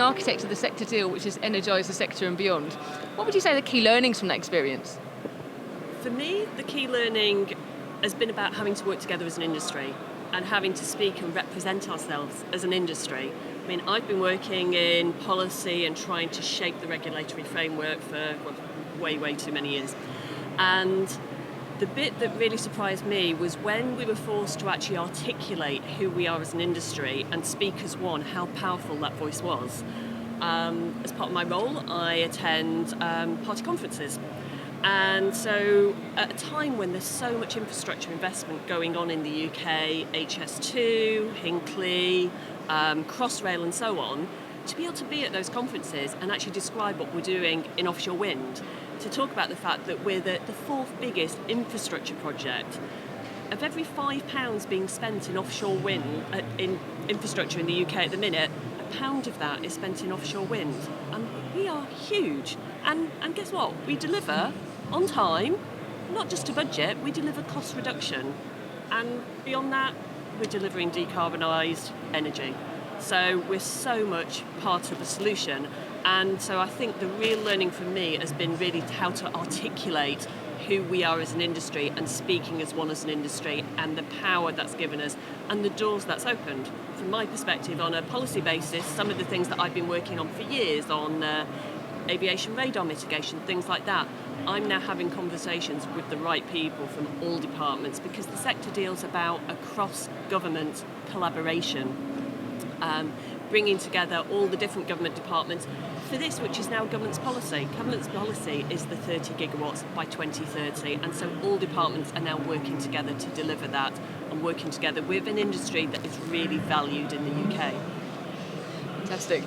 architect of the sector deal, which has energised the sector and beyond. What would you say are the key learnings from that experience? For me, the key learning has been about having to work together as an industry and having to speak and represent ourselves as an industry. I mean, I've been working in policy and trying to shape the regulatory framework for way too many years. And the bit that really surprised me was when we were forced to actually articulate who we are as an industry and speak as one, how powerful that voice was. As part of my role, I attend party conferences. And so at a time when there's so much infrastructure investment going on in the UK, HS2, Hinckley, Crossrail and so on, to be able to be at those conferences and actually describe what we're doing in offshore wind, to talk about the fact that we're the fourth biggest infrastructure project. Of every £5 being spent in offshore wind, in infrastructure in the UK at the minute, £1 of that is spent in offshore wind. And we are huge. And guess what? We deliver on time, not just to budget, we deliver cost reduction. And beyond that, we're delivering decarbonised energy. So we're so much part of the solution. And so I think the real learning for me has been really how to articulate who we are as an industry and speaking as one as an industry and the power that's given us and the doors that's opened. From my perspective, on a policy basis, some of the things that I've been working on for years on aviation radar mitigation, things like that, I'm now having conversations with the right people from all departments because the sector deals about a cross-government collaboration, bringing together all the different government departments for this, which is now government's policy. Government's policy is the 30 gigawatts by 2030, and so all departments are now working together to deliver that and working together with an industry that is really valued in the UK. Fantastic.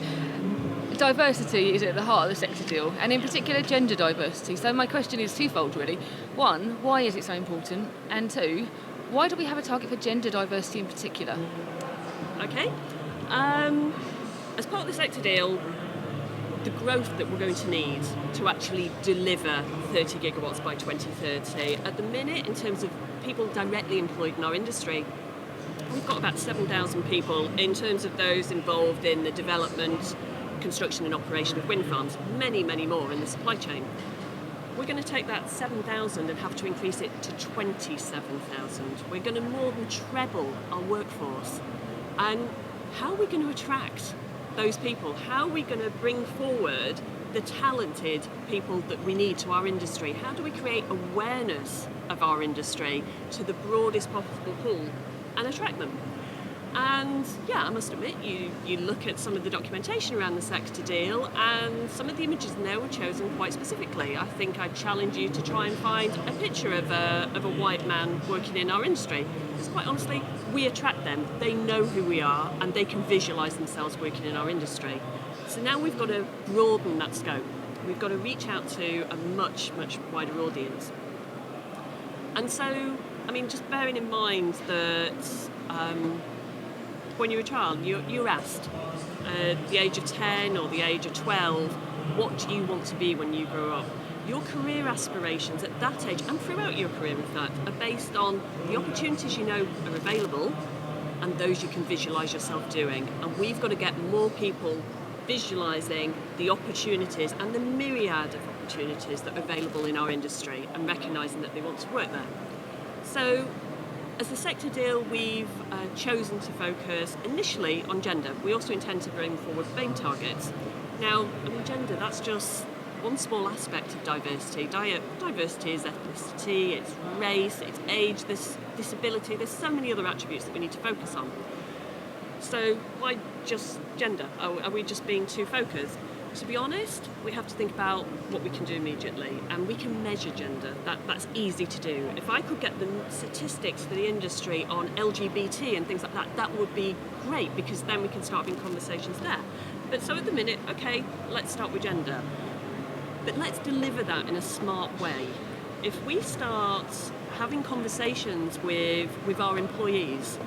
Diversity is at the heart of the sector deal, and in particular gender diversity. So my question is twofold really. One, why is it so important? And two, why do we have a target for gender diversity in particular? Okay. As part of the sector deal, the growth that we're going to need to actually deliver 30 gigawatts by 2030, at the minute, in terms of people directly employed in our industry, we've got about 7,000 people in terms of those involved in the development, construction and operation of wind farms, many more in the supply chain. We're going to take that 7,000 and have to increase it to 27,000. We're going to more than treble our workforce. And how are we going to attract those people? How are we going to bring forward the talented people that we need to our industry? How do we create awareness of our industry to the broadest possible pool and attract them? And yeah, I must admit, you look at some of the documentation around the sector deal and some of the images in there were chosen quite specifically. I think I'd challenge you to try and find a picture of a white man working in our industry. Because quite honestly, we attract them. They know who we are and they can visualise themselves working in our industry. So now we've got to broaden that scope. We've got to reach out to a much wider audience. And so, I mean, just bearing in mind that when you're a child, you're asked at the age of 10 or the age of 12, what do you want to be when you grow up? Your career aspirations at that age, and throughout your career in fact, are based on the opportunities you know are available and those you can visualise yourself doing. And we've got to get more people visualising the opportunities and the myriad of opportunities that are available in our industry and recognising that they want to work there. So, as the sector deal, we've chosen to focus initially on gender. We also intend to bring forward BAME targets. Now, I mean, gender, that's just one small aspect of diversity. Diversity is ethnicity, it's race, it's age, there's disability, there's so many other attributes that we need to focus on. So why just gender? Are we just being too focused? To be honest, we have to think about what we can do immediately, and we can measure gender. That's easy to do. If I could get the statistics for the industry on LGBT and things like that, that would be great, because then we can start having conversations there. But so at the minute, okay, let's start with gender. But let's deliver that in a smart way. If we start having conversations with our employees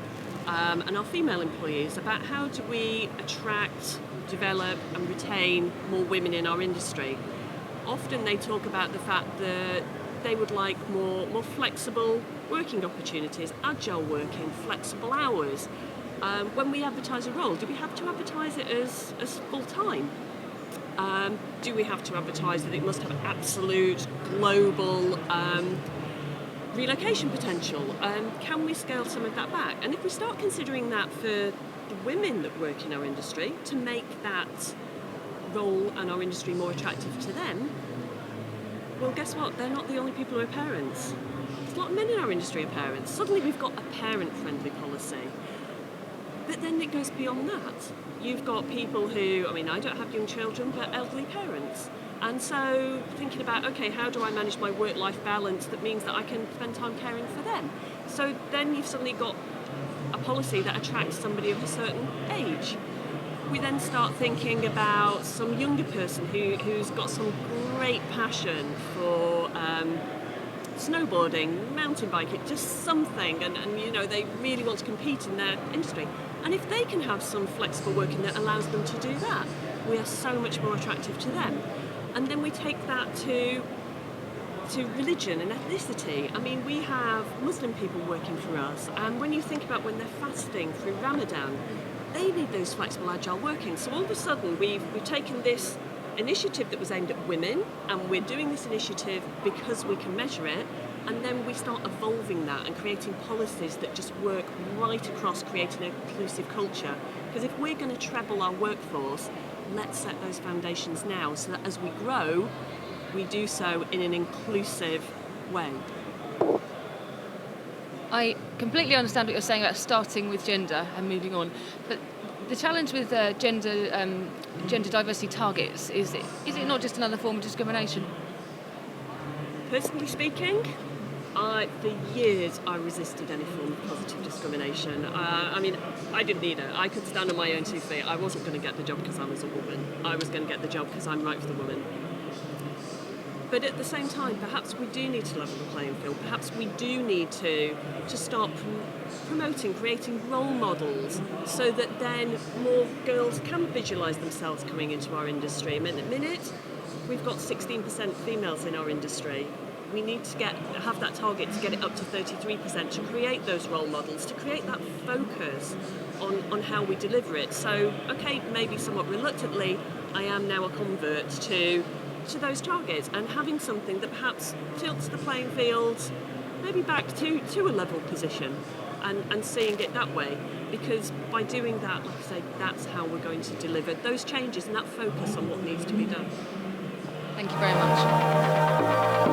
and our female employees about how do we attract, develop and retain more women in our industry. Often they talk about the fact that they would like more flexible working opportunities, agile working, flexible hours, When we advertise a role, do we have to advertise it as full-time? Do we have to advertise that it must have absolute global relocation potential? Can we scale some of that back? And if we start considering that for the women that work in our industry, to make that role and our industry more attractive to them, well, guess what? They're not the only people who are parents. There's a lot of men in our industry are parents. Suddenly we've got a parent-friendly policy. But then it goes beyond that. You've got people who, I mean, I don't have young children, but elderly parents. And so thinking about, okay, how do I manage my work-life balance that means that I can spend time caring for them? So then you've suddenly got a policy that attracts somebody of a certain age. We then start thinking about some younger person who's got some great passion for snowboarding, mountain biking, just something, and you know, they really want to compete in their industry. And if they can have some flexible working that allows them to do that, we are so much more attractive to them. And then we take that to religion and ethnicity. I mean, we have Muslim people working for us, and when you think about when they're fasting through Ramadan, they need those flexible, agile working. So all of a sudden, we've taken this initiative that was aimed at women, and we're doing this initiative because we can measure it, and then we start evolving that and creating policies that just work right across creating an inclusive culture. Because if we're going to treble our workforce, let's set those foundations now so that as we grow, we do so in an inclusive way. I completely understand what you're saying about starting with gender and moving on, but the challenge with gender diversity targets is it not just another form of discrimination? Personally speaking, for years I resisted any form of positive discrimination. I mean, I didn't need it. I could stand on my own 2 feet. I wasn't going to get the job because I was a woman. I was going to get the job because I'm right for the woman. But at the same time, perhaps we do need to level the playing field. Perhaps we do need to start promoting, creating role models so that then more girls can visualise themselves coming into our industry. I mean, at the minute, we've got 16% females in our industry. We need to have that target to get it up to 33%, to create those role models, to create that focus on how we deliver it. So, okay, maybe somewhat reluctantly, I am now a convert to those targets, and having something that perhaps tilts the playing field maybe back to a level position and seeing it that way, because by doing that, like I say, that's how we're going to deliver those changes and that focus on what needs to be done. Thank you very much.